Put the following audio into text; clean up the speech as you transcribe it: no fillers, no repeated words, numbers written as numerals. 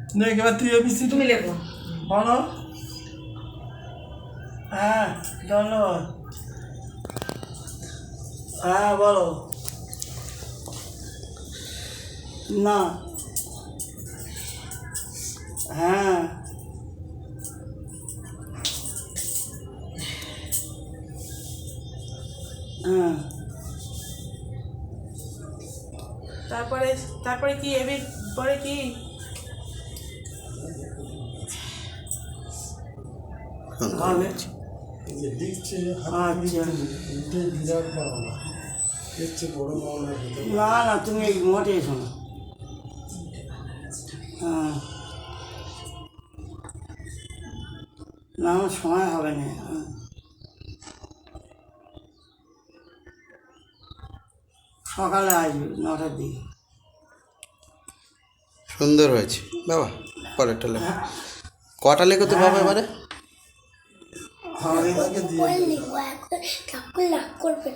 দেখ এবার তুই এবিসি তুমি লেখো। বলো। হ্যাঁ ধন্যবাদ। হ্যাঁ বলো। না। হ্যাঁ। হ্যাঁ। তারপরে তারপরে কি এবি পরে কি? হবে। দেখছে আচ্ছা। বিরাট পাওনা, এর চেয়ে বড় পাওনা হতে পারে। না না তুমি এই মোটে এসো না। হ্যাঁ না আমার সময় হবে না। হ্যাঁ। সকালে আসবে 9টার দিকে। সুন্দর হয়েছে বাবা। পরেরটা লেখো। কটা লেখো তো বাবা এবারে? হবে। তাকে দিয়ে লিখবো এখন ঠাকুর লাভ করবে।